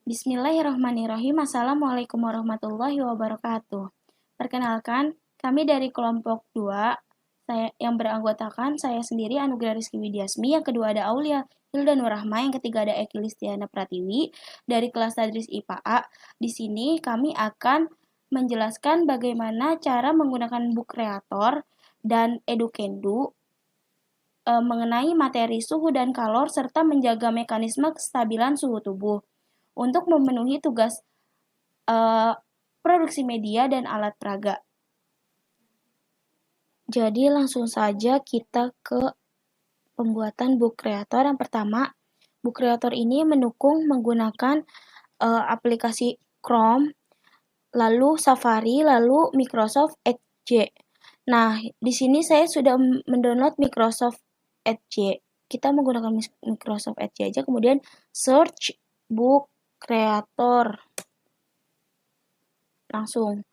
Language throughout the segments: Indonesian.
Bismillahirrahmanirrahim. Assalamualaikum warahmatullahi wabarakatuh. Perkenalkan, kami dari kelompok 2, yang beranggotakan saya sendiri Anugrah Rizky Widyasmi, yang kedua ada Aulia Hilda Nurrahma, yang ketiga ada Eki Listiana Pratiwi dari kelas Tadris IPA A. Di sini kami akan menjelaskan bagaimana cara menggunakan book creator dan edukendu mengenai materi suhu dan kalor serta menjaga mekanisme kestabilan suhu tubuh untuk memenuhi tugas produksi media dan alat peraga. Jadi langsung saja kita ke pembuatan book creator. Yang pertama, book creator ini mendukung menggunakan aplikasi Chrome, lalu Safari, lalu Microsoft Edge. Nah, di sini saya sudah mendownload Microsoft Edge. Kita menggunakan Microsoft Edge aja, kemudian search book creator. Langsung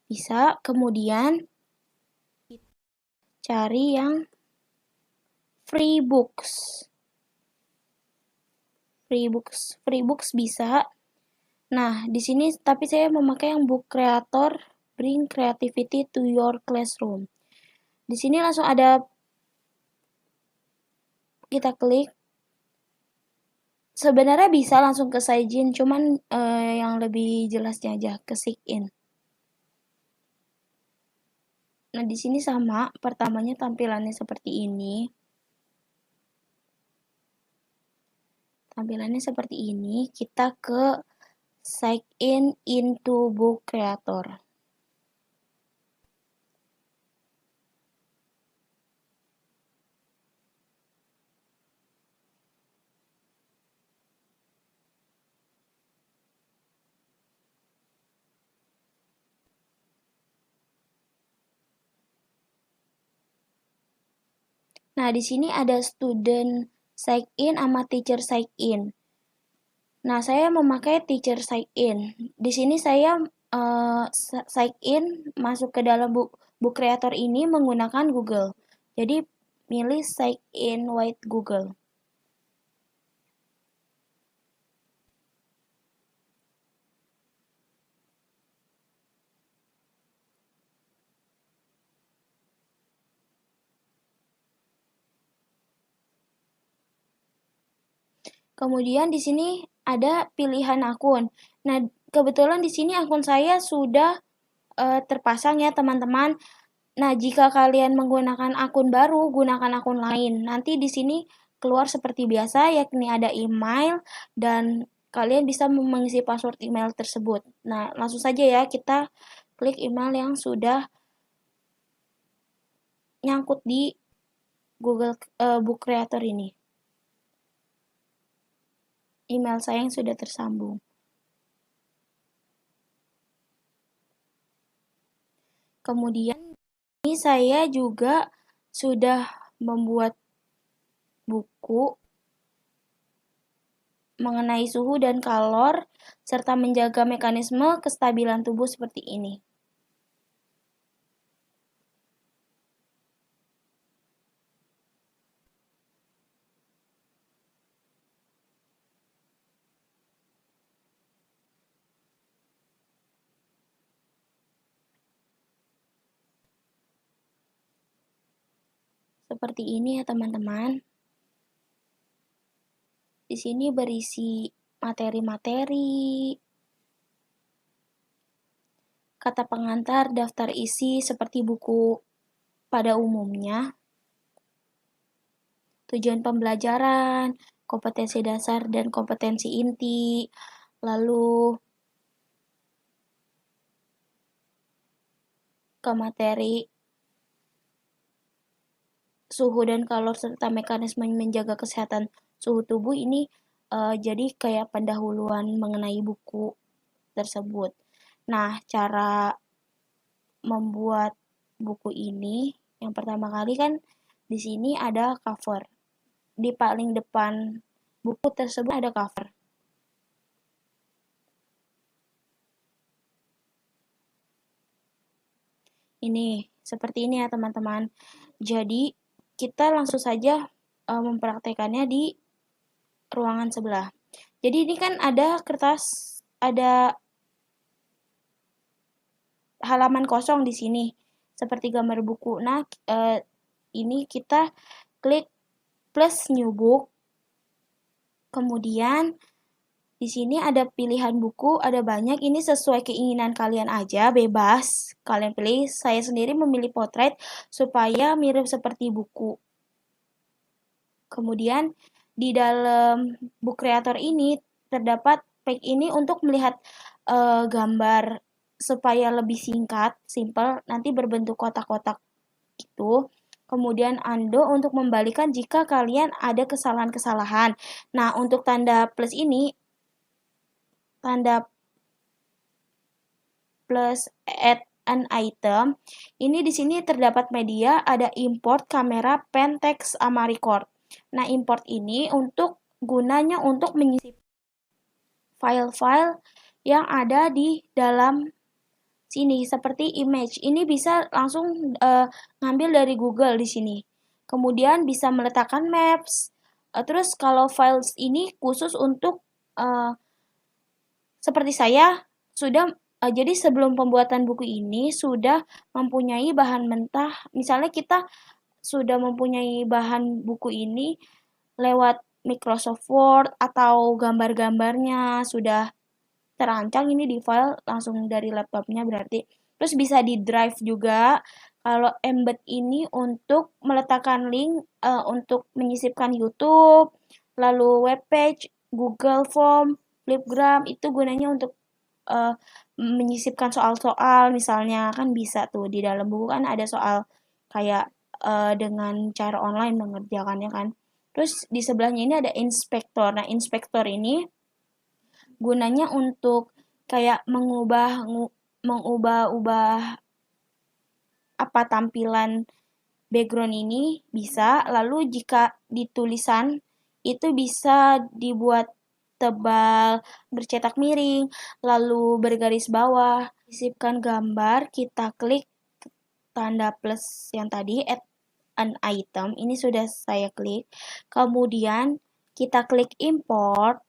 bisa, kemudian cari yang free books bisa. Nah, di sini tapi saya memakai yang book creator bring creativity to your classroom. Di sini langsung ada, kita klik. Sebenarnya bisa langsung ke Saijin, cuman yang lebih jelasnya aja ke Sign. Nah, di sini sama, pertamanya tampilannya seperti ini. Kita ke sign in into book creator. Nah, di sini ada student sign in sama teacher sign in. Nah, saya memakai teacher sign in. Di sini saya sign in masuk ke dalam book creator ini menggunakan Google. Jadi, milih sign in with Google. Kemudian di sini ada pilihan akun. Nah, kebetulan di sini akun saya sudah terpasang ya, teman-teman. Nah, jika kalian menggunakan akun baru, gunakan akun lain. Nanti di sini keluar seperti biasa, yakni ada email dan kalian bisa mengisi password email tersebut. Nah, langsung saja ya, kita klik email yang sudah nyangkut di Google Book Creator ini. Email saya yang sudah tersambung. Kemudian ini saya juga sudah membuat buku mengenai suhu dan kalor serta menjaga mekanisme kestabilan tubuh seperti ini. Seperti ini ya, teman-teman. Di sini berisi materi-materi, kata pengantar, daftar isi seperti buku pada umumnya, tujuan pembelajaran, kompetensi dasar dan kompetensi inti, lalu ke materi suhu dan kalor serta mekanisme menjaga kesehatan suhu tubuh ini jadi kayak pendahuluan mengenai buku tersebut. Nah, cara membuat buku ini yang pertama kali kan di sini ada cover. Di paling depan buku tersebut ada cover. Ini seperti ini ya, teman-teman. Jadi kita langsung saja mempraktekannya di ruangan sebelah. Jadi ini kan ada kertas, ada halaman kosong di sini, seperti gambar buku. Nah, ini kita klik plus new book. Kemudian di sini ada pilihan buku, ada banyak. Ini sesuai keinginan kalian aja, bebas. Kalian pilih. Saya sendiri memilih potret supaya mirip seperti buku. Kemudian di dalam book creator ini terdapat page ini untuk melihat gambar supaya lebih singkat, simple, nanti berbentuk kotak-kotak gitu. Kemudian undo untuk membalikan jika kalian ada kesalahan-kesalahan. Nah, untuk tanda plus ini, tanda plus add an item, ini di sini terdapat media, ada import, kamera, pen, text, sama record. Nah, import ini gunanya untuk mengisi file-file yang ada di dalam sini seperti image. Ini bisa langsung ngambil dari Google di sini. Kemudian bisa meletakkan maps. Terus kalau files ini khusus untuk seperti saya sudah jadi sebelum pembuatan buku ini sudah mempunyai bahan mentah. Misalnya kita sudah mempunyai bahan buku ini lewat Microsoft Word atau gambar-gambarnya sudah terancang ini di file langsung dari laptopnya berarti. Terus bisa di drive juga. Kalau embed ini untuk meletakkan link untuk menyisipkan YouTube, lalu webpage, Google Form, Flipgram itu gunanya untuk menyisipkan soal-soal misalnya kan bisa tuh di dalam buku kan ada soal kayak dengan cara online mengerjakannya kan. Terus di sebelahnya ini ada inspektor. Nah, inspektor ini gunanya untuk kayak mengubah-ubah apa tampilan background ini bisa. Lalu jika di tulisan itu bisa dibuat tebal, bercetak miring, lalu bergaris bawah. Sisipkan gambar, kita klik tanda plus yang tadi, add an item. Ini sudah saya klik. Kemudian kita klik import.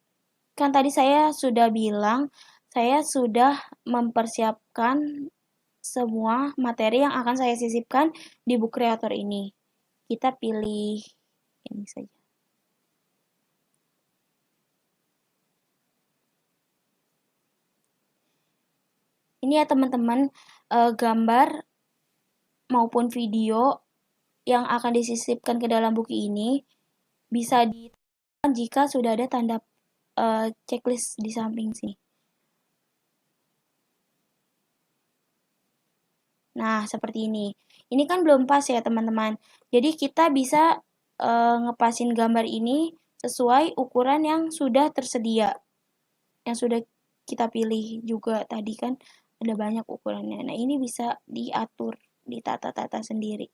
Kan tadi saya sudah bilang, saya sudah mempersiapkan semua materi yang akan saya sisipkan di book creator ini. Kita pilih ini saja. Ini ya teman-teman, gambar maupun video yang akan disisipkan ke dalam buku ini bisa ditekan jika sudah ada tanda checklist di samping sini. Nah, seperti ini. Ini kan belum pas ya, teman-teman. Jadi kita bisa ngepasin gambar ini sesuai ukuran yang sudah tersedia. Yang sudah kita pilih juga tadi kan ada banyak ukurannya. Nah, ini bisa diatur, ditata-tata sendiri.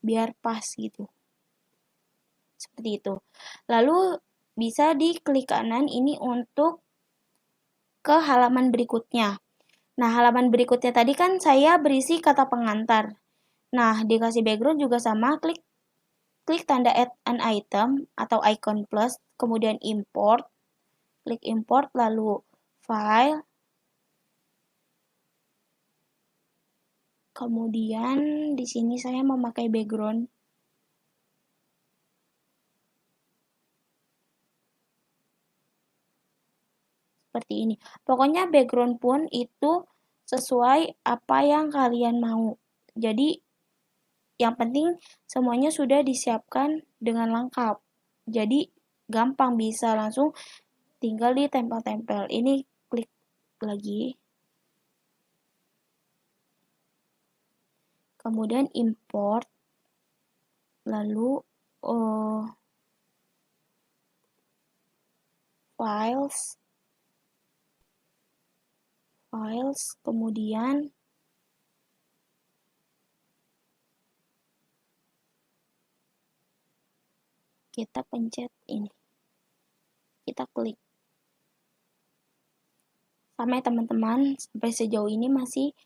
Biar pas gitu. Seperti itu. Lalu bisa diklik kanan ini untuk ke halaman berikutnya. Nah, halaman berikutnya tadi kan saya berisi kata pengantar. Nah, dikasih background juga sama, klik tanda add an item atau icon plus, kemudian import, klik import, lalu file, kemudian di sini saya memakai background. Seperti ini. Pokoknya background pun itu sesuai apa yang kalian mau. Jadi yang penting semuanya sudah disiapkan dengan lengkap. Jadi gampang bisa langsung tinggal ditempel-tempel. Ini klik lagi. Kemudian import. Lalu files, kemudian kita pencet ini. Kita klik. Sama ya teman-teman, sampai sejauh ini masih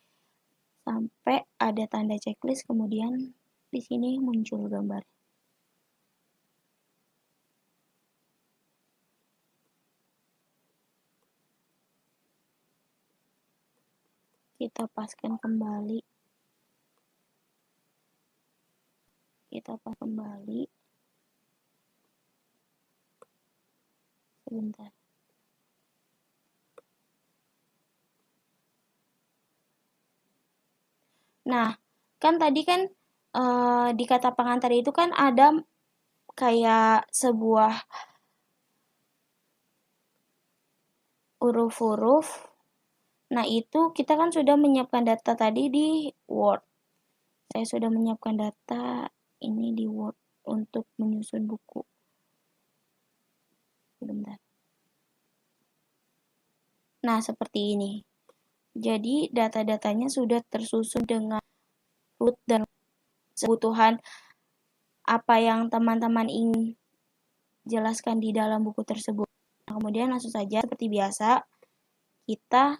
sampai ada tanda checklist, kemudian di sini muncul gambar. Kita paskan kembali. Kita pas kembali. Sebentar. Nah, kan tadi kan di kata pengantar itu kan ada kayak sebuah huruf-huruf. Nah, itu kita kan sudah menyiapkan data tadi di Word. Saya sudah menyiapkan data ini di Word untuk menyusun buku. Sebentar. Nah, seperti ini. Jadi, data-datanya sudah tersusun dengan root dan kebutuhan apa yang teman-teman ingin jelaskan di dalam buku tersebut. Nah, kemudian langsung saja seperti biasa, kita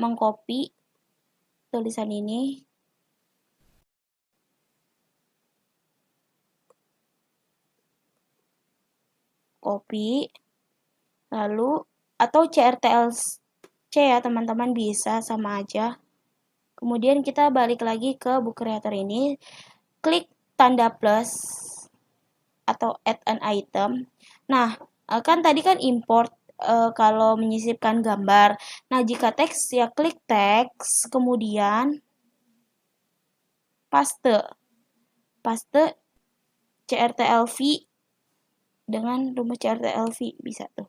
mengcopy tulisan ini. Copy. Lalu, atau CTRL-C ya teman-teman, bisa sama aja. Kemudian kita balik lagi ke book creator ini, klik tanda plus atau add an item. Nah, kan tadi kan import kalau menyisipkan gambar. Nah, jika teks ya klik teks, kemudian paste. Paste CTRL-V dengan rumus CTRL-V bisa tuh.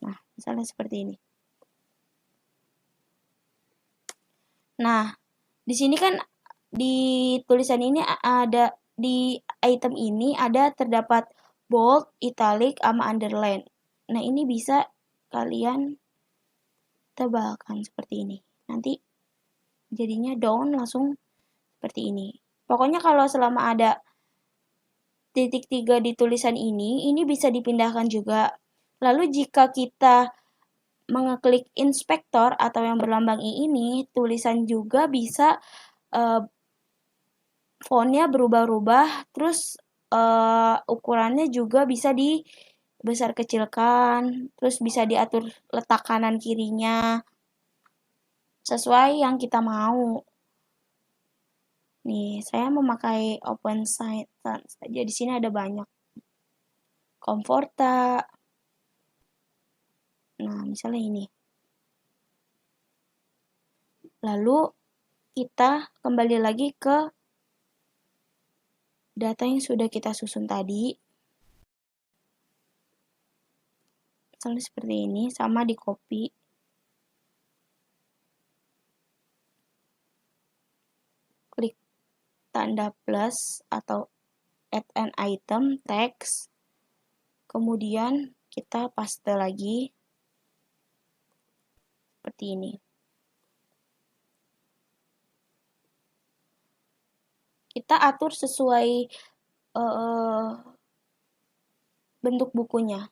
Nah, misalnya seperti ini. Nah, di sini kan di tulisan ini ada, di item ini ada terdapat bold, italic, sama underline. Nah, ini bisa kalian tebalkan seperti ini. Nanti jadinya down langsung seperti ini. Pokoknya kalau selama ada titik 3 di tulisan ini bisa dipindahkan juga. Lalu jika kita mengeklik inspektor atau yang berlambang I ini, tulisan juga bisa fontnya berubah-ubah, terus ukurannya juga bisa dibesar kecilkan, terus bisa diatur letak kanan kirinya sesuai yang kita mau. Nih, saya memakai Open Sans saja. Di sini ada banyak. Comforta. Nah, misalnya ini. Lalu kita kembali lagi ke data yang sudah kita susun tadi. Misalnya seperti ini, sama di copy. Klik tanda plus atau add an item, text. Kemudian kita paste lagi. Seperti ini. Kita atur sesuai bentuk bukunya.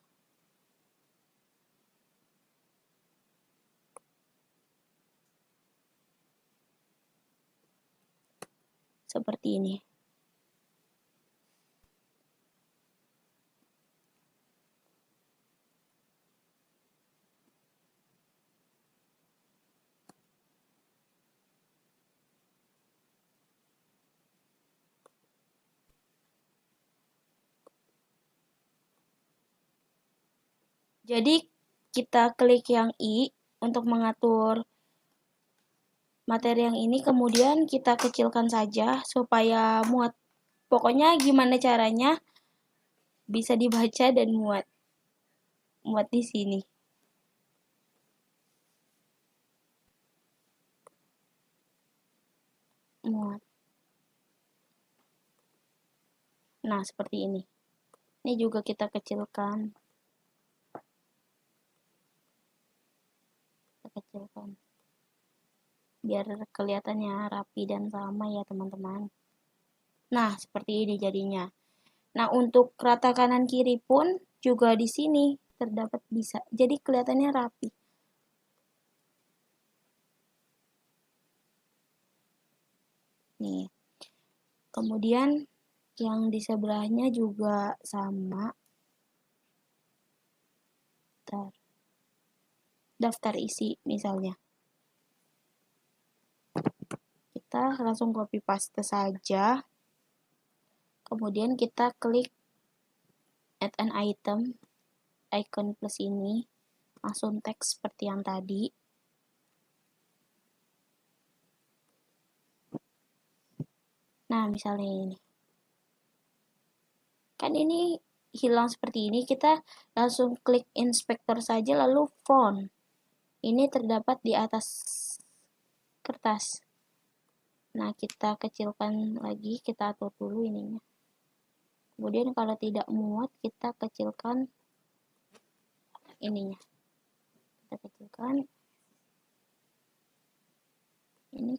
Seperti ini. Jadi kita klik yang I untuk mengatur materi yang ini, kemudian kita kecilkan saja supaya muat. Pokoknya gimana caranya bisa dibaca dan muat di sini. Muat. Nah, seperti ini. Ini juga kita kecilkan. Biar kelihatannya rapi dan sama ya teman-teman. Nah, seperti ini jadinya. Nah, untuk rata kanan kiri pun juga di sini terdapat bisa. Jadi kelihatannya rapi. Nih. Kemudian yang di sebelahnya juga sama. Daftar isi misalnya. kita langsung copy paste saja. Kemudian kita klik add an item, icon plus ini, langsung teks seperti yang tadi. Nah, misalnya ini. Kan ini hilang seperti ini, kita langsung klik inspektor saja lalu font. Ini terdapat di atas kertas. Nah, kita kecilkan lagi, kita atur dulu ininya. Kemudian kalau tidak muat, kita kecilkan ininya. Kita kecilkan. Ini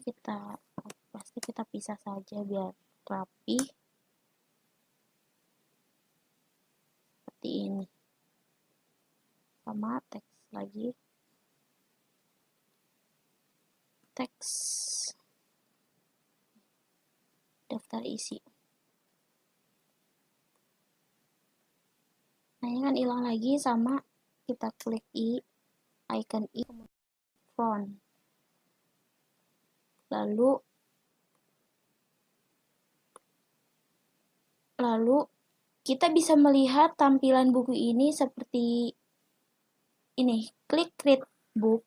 pasti kita pisah saja biar rapi. Seperti ini. Sama teks lagi. Teks daftar isi. Nah, ini kan hilang lagi, sama kita klik icon font. Lalu kita bisa melihat tampilan buku ini seperti ini. Klik create book.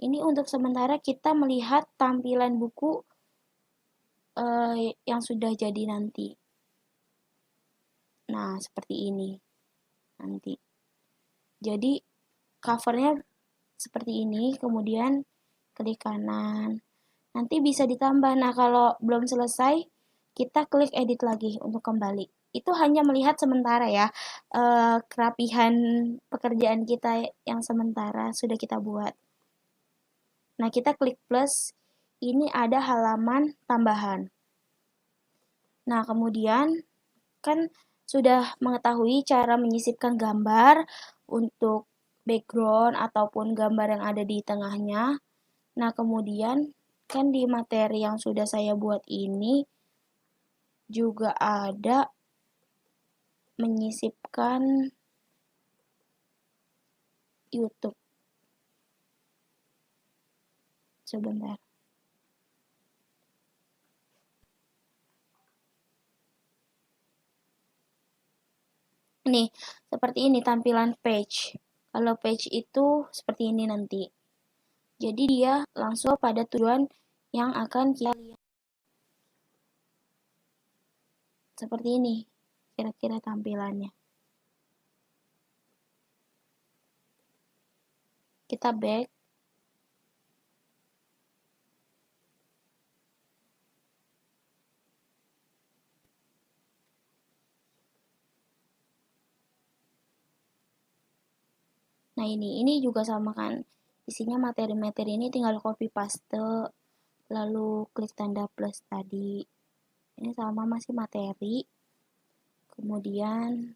Ini untuk sementara kita melihat tampilan buku yang sudah jadi nanti. Nah, seperti ini nanti. Jadi covernya seperti ini, kemudian klik kanan. Nanti bisa ditambah. Nah, kalau belum selesai, kita klik edit lagi untuk kembali. Itu hanya melihat sementara ya, kerapihan pekerjaan kita yang sementara sudah kita buat. Nah, kita klik plus, ini ada halaman tambahan. Nah, kemudian kan sudah mengetahui cara menyisipkan gambar untuk background ataupun gambar yang ada di tengahnya. Nah, kemudian kan di materi yang sudah saya buat ini juga ada menyisipkan YouTube. Sebentar. Nih, seperti ini tampilan page. Kalau page itu seperti ini nanti. Jadi dia langsung pada tujuan yang akan kita lihat. Seperti ini kira-kira tampilannya. Kita back. Nah, ini juga sama kan. Isinya materi-materi ini tinggal copy paste, lalu klik tanda plus tadi. Ini sama masih materi. Kemudian,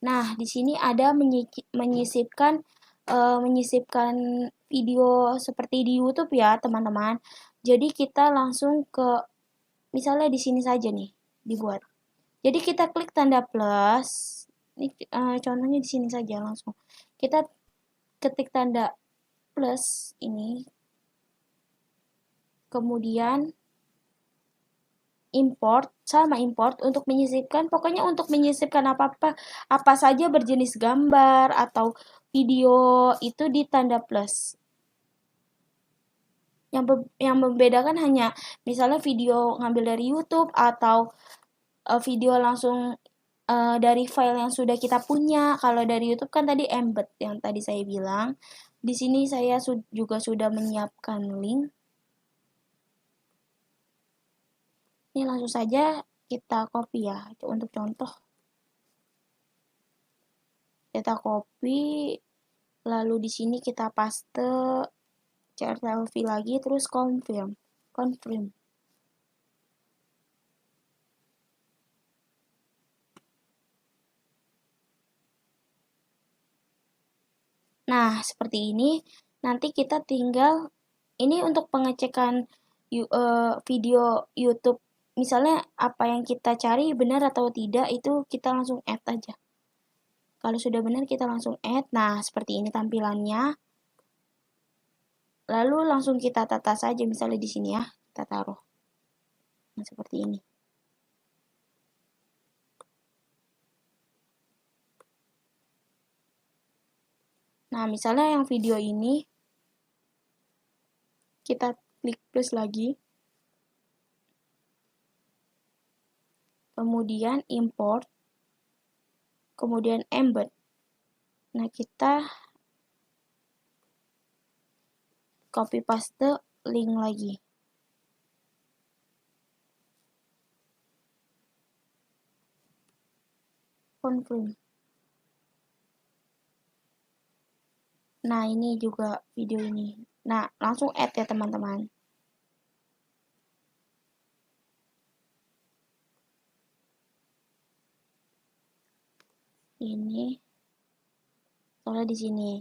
nah di sini ada menyisipkan video seperti di YouTube ya teman-teman. Jadi kita langsung ke, misalnya di sini saja nih dibuat. Jadi kita klik tanda plus. Ini contohnya di sini saja langsung. Kita ketik tanda plus ini. Kemudian import untuk menyisipkan, pokoknya untuk menyisipkan apa saja berjenis gambar atau video itu di tanda plus. Yang membedakan hanya misalnya video ngambil dari YouTube atau video langsung dari file yang sudah kita punya. Kalau dari YouTube kan tadi embed yang tadi saya bilang. Di sini saya juga sudah menyiapkan link. Ini langsung saja kita copy ya untuk contoh. Kita copy, lalu di sini kita paste CTRL-V lagi, terus confirm. Nah, seperti ini. Nanti kita tinggal, ini untuk pengecekan video YouTube. Misalnya apa yang kita cari benar atau tidak, itu kita langsung add aja. Kalau sudah benar, kita langsung add. Nah, seperti ini tampilannya. Lalu langsung kita tata saja, misalnya di sini ya, kita taruh. Nah, seperti ini. Nah, misalnya yang video ini, kita klik plus lagi. Kemudian import. Kemudian embed. Nah, kita copy paste link lagi. Confirm. Nah, ini juga video ini. Nah, langsung add ya teman-teman. Ini soalnya di sini.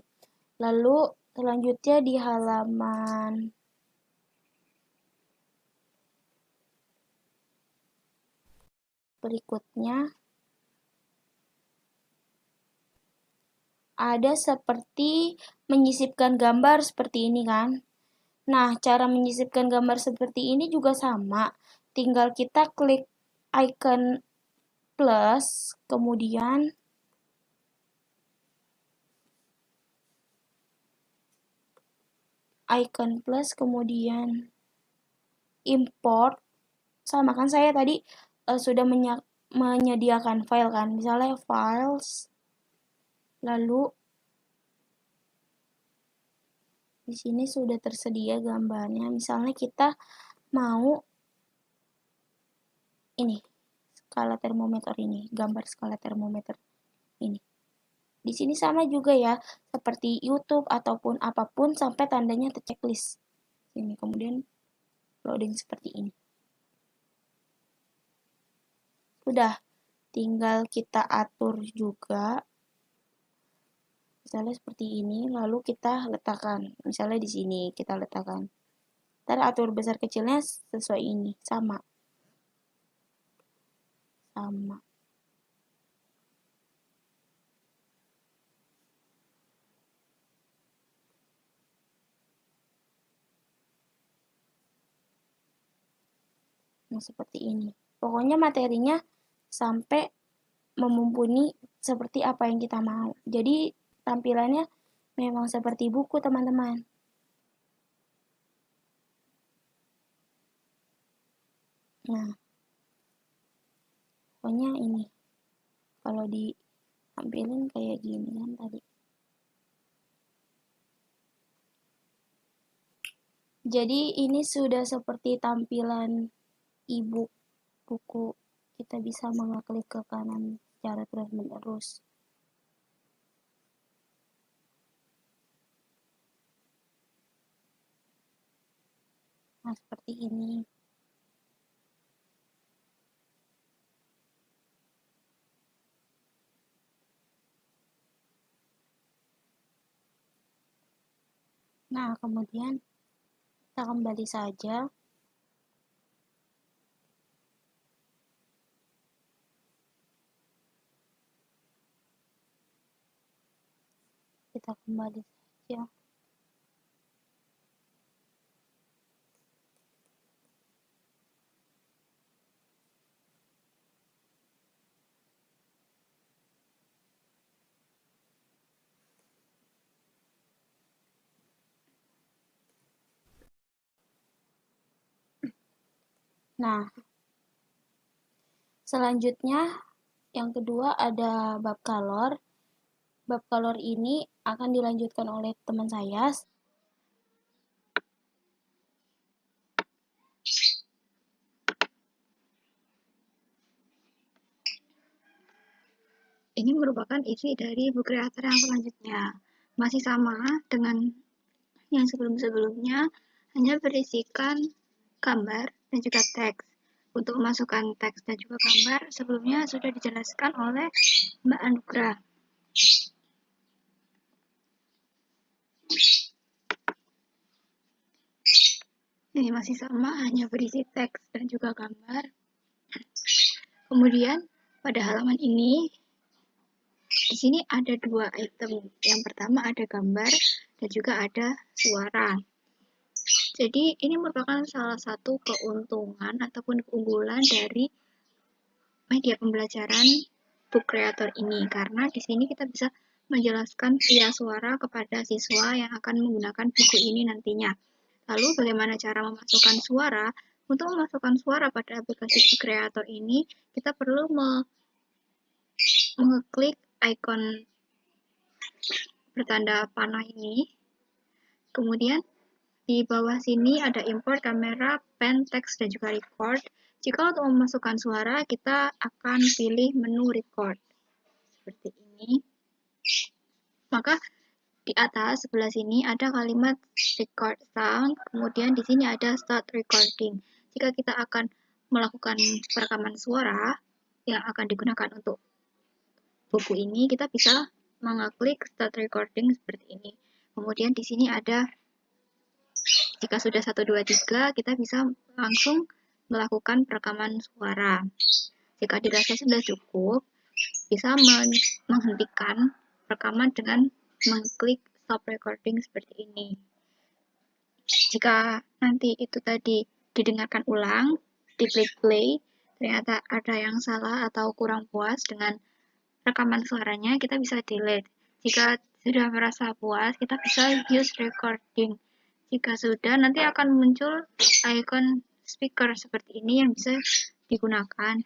Lalu selanjutnya di halaman berikutnya ada seperti menyisipkan gambar seperti ini kan. Nah, cara menyisipkan gambar seperti ini juga sama. Tinggal kita klik icon plus, kemudian import. Sama kan saya tadi sudah menyediakan file kan. Misalnya files, lalu di sini sudah tersedia gambarnya. Misalnya kita mau ini skala termometer ini, gambar skala termometer ini. Di sini sama juga ya, seperti YouTube ataupun apapun sampai tandanya terchecklist. Ini kemudian loading seperti ini. Sudah, tinggal kita atur juga. Misalnya seperti ini, lalu kita letakkan. Misalnya di sini kita letakkan. Ntar atur besar kecilnya sesuai ini, sama. Sama. Nah, seperti ini. Pokoknya materinya sampai memumpuni seperti apa yang kita mau. Jadi tampilannya memang seperti buku, teman-teman. Nah, pokoknya ini. Kalau ditampilin kayak gini kan tadi. Jadi ini sudah seperti tampilan e-book buku. Kita bisa mengeklik ke kanan secara terus-menerus. Nah, seperti ini. Nah, kemudian kita kembali saja. Kita kembali saja. Nah, selanjutnya yang kedua ada bab color. Bab color ini akan dilanjutkan oleh teman saya. Ini merupakan isi dari buku kreator yang selanjutnya. Masih sama dengan yang sebelum-sebelumnya, hanya berisikan gambar dan juga teks. Untuk memasukkan teks dan juga gambar, sebelumnya sudah dijelaskan oleh Mbak Anugrah. Ini masih sama, hanya berisi teks dan juga gambar. Kemudian, pada halaman ini, di sini ada dua item. Yang pertama ada gambar dan juga ada suara. Jadi ini merupakan salah satu keuntungan ataupun keunggulan dari media pembelajaran Book Creator ini, karena di sini kita bisa menjelaskan via suara kepada siswa yang akan menggunakan buku ini nantinya. Lalu bagaimana cara memasukkan suara? Untuk memasukkan suara pada aplikasi Book Creator ini, kita perlu mengeklik icon bertanda panah ini. Kemudian di bawah sini ada import kamera, pen, teks, dan juga record. Jika untuk memasukkan suara, kita akan pilih menu record. Seperti ini. Maka di atas sebelah sini ada kalimat record sound, kemudian di sini ada start recording. Jika kita akan melakukan perekaman suara yang akan digunakan untuk buku ini, kita bisa mengeklik start recording seperti ini. Kemudian di sini ada, jika sudah 1, 2, 3, kita bisa langsung melakukan perekaman suara. Jika dirasa sudah cukup, bisa menghentikan rekaman dengan mengklik stop recording seperti ini. Jika nanti itu tadi didengarkan ulang, diklik play, ternyata ada yang salah atau kurang puas dengan rekaman suaranya, kita bisa delete. Jika sudah merasa puas, kita bisa use recording. Jika sudah, nanti akan muncul icon speaker seperti ini yang bisa digunakan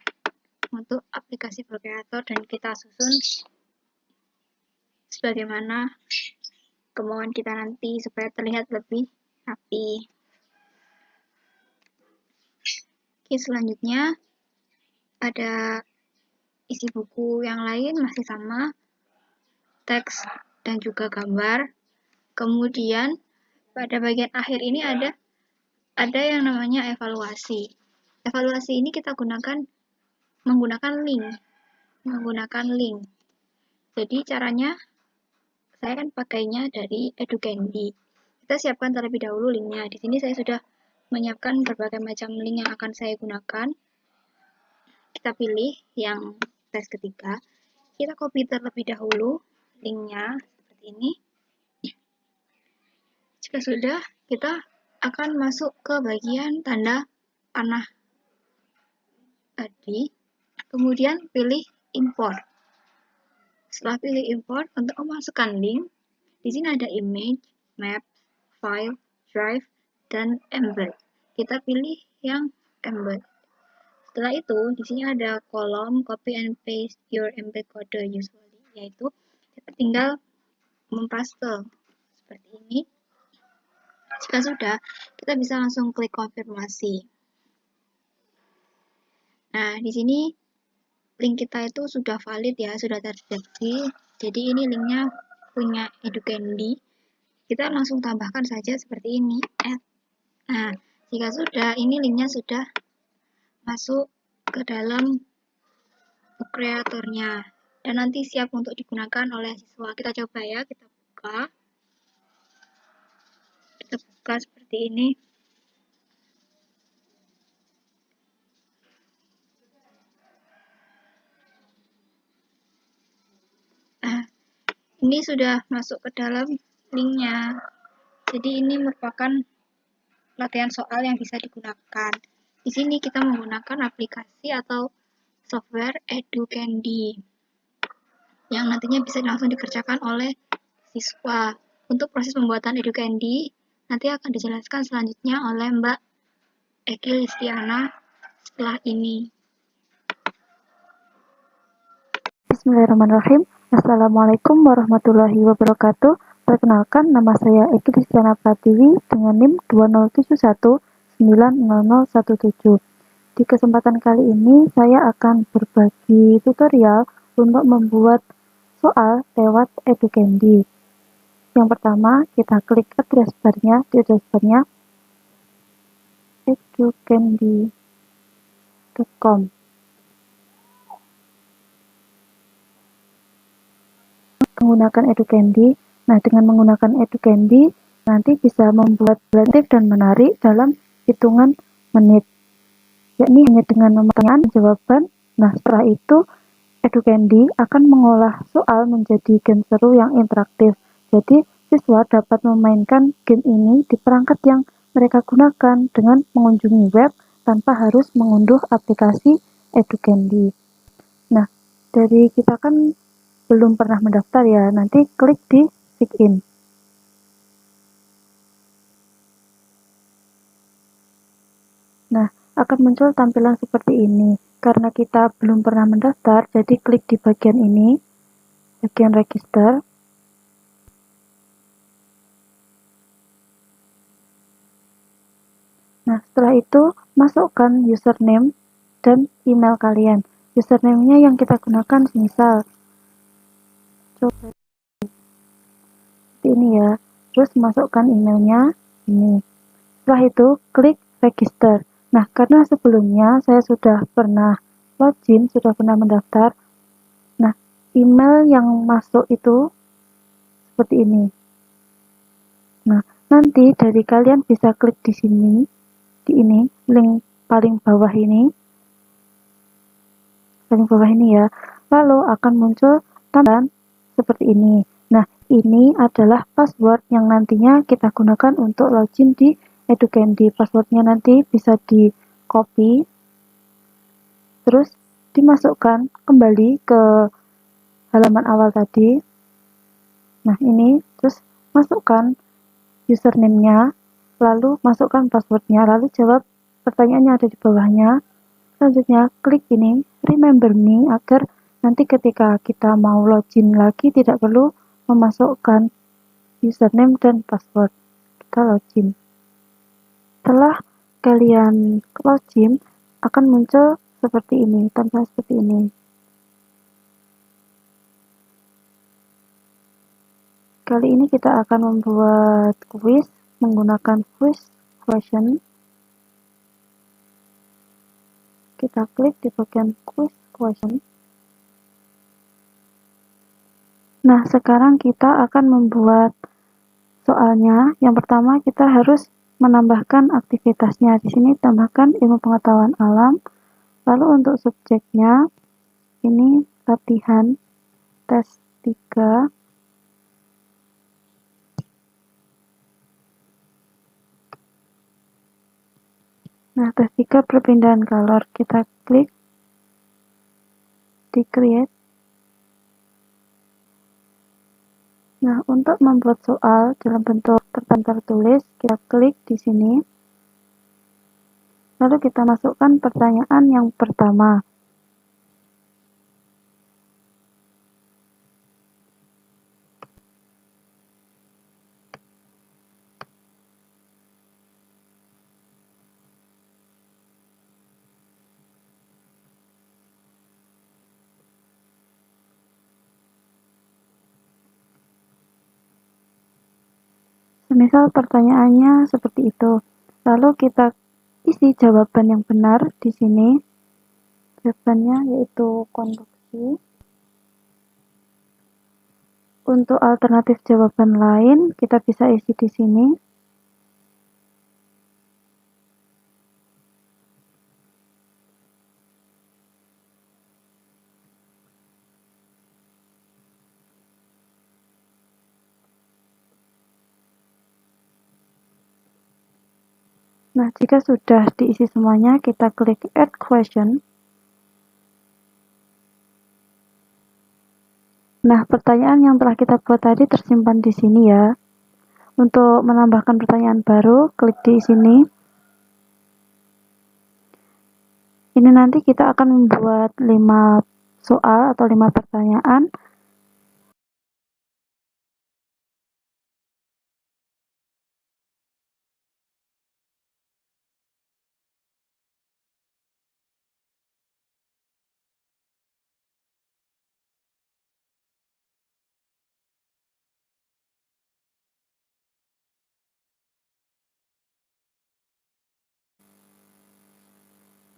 untuk aplikasi Book Creator, dan kita susun sebagaimana kemauan kita nanti supaya terlihat lebih rapi. Oke, selanjutnya ada isi buku yang lain masih sama, teks dan juga gambar. Kemudian pada bagian akhir ini ada yang namanya evaluasi. Evaluasi ini kita menggunakan link. Jadi caranya, saya kan pakainya dari Educandy. Kita siapkan terlebih dahulu linknya. Di sini saya sudah menyiapkan berbagai macam link yang akan saya gunakan. Kita pilih yang tes ketiga. Kita copy terlebih dahulu linknya seperti ini. Jika sudah, kita akan masuk ke bagian tanda panah tadi. Kemudian pilih import. Setelah pilih import, untuk memasukkan link, di sini ada image, map, file, drive, dan embed. Kita pilih yang embed. Setelah itu, di sini ada kolom copy and paste your embed code usually, yaitu kita tinggal mempaste seperti ini. Jika sudah, kita bisa langsung klik konfirmasi. Nah, di sini link kita itu sudah valid ya, sudah terdeteksi. Jadi ini linknya punya Educandy. Kita langsung tambahkan saja seperti ini, add. Nah, jika sudah, ini linknya sudah masuk ke dalam Book Creator-nya dan nanti siap untuk digunakan oleh siswa. Kita coba ya, kita buka seperti ini. Nah, ini sudah masuk ke dalam linknya. Jadi ini merupakan latihan soal yang bisa digunakan. Di sini kita menggunakan aplikasi atau software Educandy yang nantinya bisa langsung dikerjakan oleh siswa. Untuk proses pembuatan Educandy nanti akan dijelaskan selanjutnya oleh Mbak Eki Listiana setelah ini. Bismillahirrahmanirrahim. Assalamualaikum warahmatullahi wabarakatuh. Perkenalkan, nama saya Eki Listiana Pratiwi dengan NIM 207190017. Di kesempatan kali ini saya akan berbagi tutorial untuk membuat soal lewat Educandy. Yang pertama, kita klik address bar-nya, di address bar-nya educandy.com. Menggunakan Educandy. Nah, dengan menggunakan Educandy, nanti bisa membuat kreatif dan menarik dalam hitungan menit, yakni hanya dengan pertanyaan dan jawaban. Nah, setelah itu Educandy akan mengolah soal menjadi game seru yang interaktif. Jadi, siswa dapat memainkan game ini di perangkat yang mereka gunakan dengan mengunjungi web tanpa harus mengunduh aplikasi Educandy. Nah, dari kita kan belum pernah mendaftar ya, nanti klik di sign in. Nah, akan muncul tampilan seperti ini. Karena kita belum pernah mendaftar, jadi klik di bagian ini, bagian register. Nah, setelah itu masukkan username dan email kalian. Username-nya yang kita gunakan misal coba seperti ini ya. Terus masukkan emailnya ini. Setelah itu klik register. Nah, karena sebelumnya saya sudah pernah login, sudah pernah mendaftar. Nah, email yang masuk itu seperti ini. Nah, nanti dari kalian bisa klik di sini, di ini, link paling bawah ini ya. Lalu akan muncul tampilan seperti ini. Nah, ini adalah password yang nantinya kita gunakan untuk login di Educandy. Passwordnya nanti bisa di copy, terus dimasukkan kembali ke halaman awal tadi. Nah, ini terus masukkan username-nya, lalu masukkan passwordnya, lalu jawab pertanyaan yang ada di bawahnya. Selanjutnya klik ini remember me agar nanti ketika kita mau login lagi tidak perlu memasukkan username dan password. Kita login. Setelah kalian login akan muncul seperti ini, tampilan seperti ini. Kali ini kita akan membuat quiz menggunakan quiz question. Kita klik di bagian quiz question. Nah, sekarang kita akan membuat soalnya. Yang pertama kita harus menambahkan aktivitasnya. Di sini tambahkan ilmu pengetahuan alam. Lalu untuk subjeknya ini latihan tes 3. Nah, tes 3 perpindahan color, kita klik di create. Nah, untuk membuat soal dalam bentuk tertulis, kita klik di sini. Lalu kita masukkan pertanyaan yang pertama. Semisal pertanyaannya seperti itu. Lalu kita isi jawaban yang benar di sini. Jawabannya yaitu konduksi. Untuk alternatif jawaban lain, kita bisa isi di sini. Nah, jika sudah diisi semuanya, kita klik Add Question. Nah, pertanyaan yang telah kita buat tadi tersimpan di sini ya. Untuk menambahkan pertanyaan baru, klik di sini. Ini nanti kita akan membuat 5 soal atau 5 pertanyaan.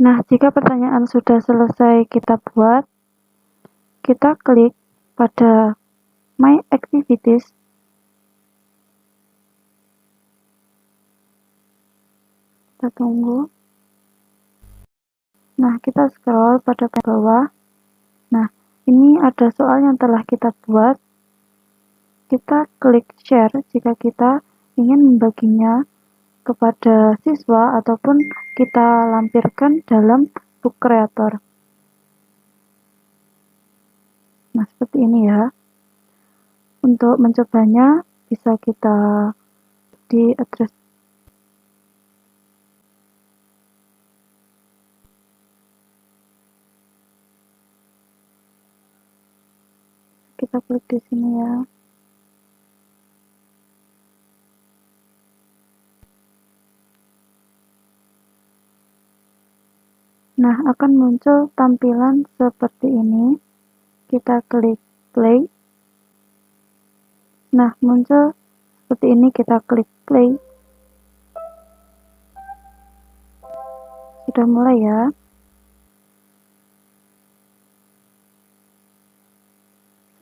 Nah, jika pertanyaan sudah selesai kita buat, kita klik pada My Activities. Kita tunggu. Nah, kita scroll pada bawah. Nah, ini ada soal yang telah kita buat. Kita klik share jika kita ingin membaginya kepada siswa ataupun kita lampirkan dalam book creator. Nah, seperti ini ya. Untuk mencobanya bisa kita di address kita klik di sini ya. Nah, akan muncul tampilan seperti ini. Kita klik play. Nah, muncul seperti ini, kita klik play. Sudah mulai ya.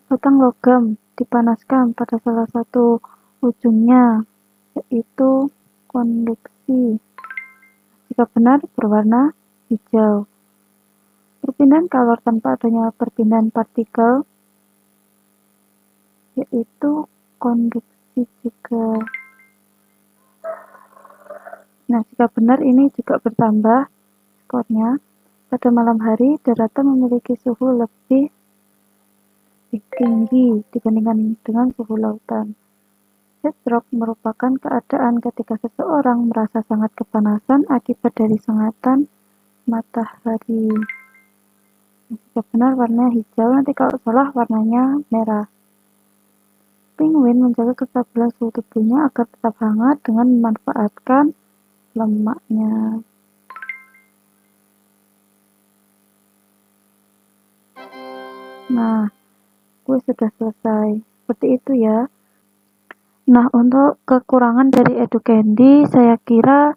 Batang logam dipanaskan pada salah satu ujungnya, yaitu konduksi. Jika benar, berwarna hijau. Perpindahan kalor tanpa adanya perpindahan partikel, yaitu konduksi juga. Nah, jika benar ini juga bertambah skornya. Pada malam hari, daratan memiliki suhu lebih tinggi dibandingkan dengan suhu lautan. Heat stroke merupakan keadaan ketika seseorang merasa sangat kepanasan akibat dari sengatan matahari. Jika benar warnanya hijau, nanti kalau salah warnanya merah. Penguin menjaga kestabilan suhu tubuhnya agar tetap hangat dengan memanfaatkan lemaknya. Nah, kuis sudah selesai. Seperti itu ya. Nah, untuk kekurangan dari Educandy saya kira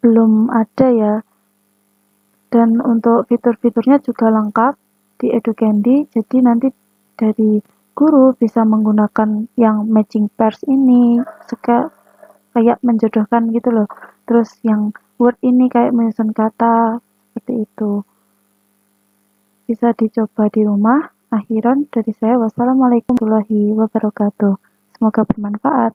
belum ada ya. Dan untuk fitur-fiturnya juga lengkap di Educandy. Jadi nanti dari guru bisa menggunakan yang matching pairs ini, kayak menjodohkan gitu loh. Terus yang word ini kayak menyusun kata, seperti itu. Bisa dicoba di rumah. Akhiran dari saya, wassalamualaikum warahmatullahi wabarakatuh. Semoga bermanfaat.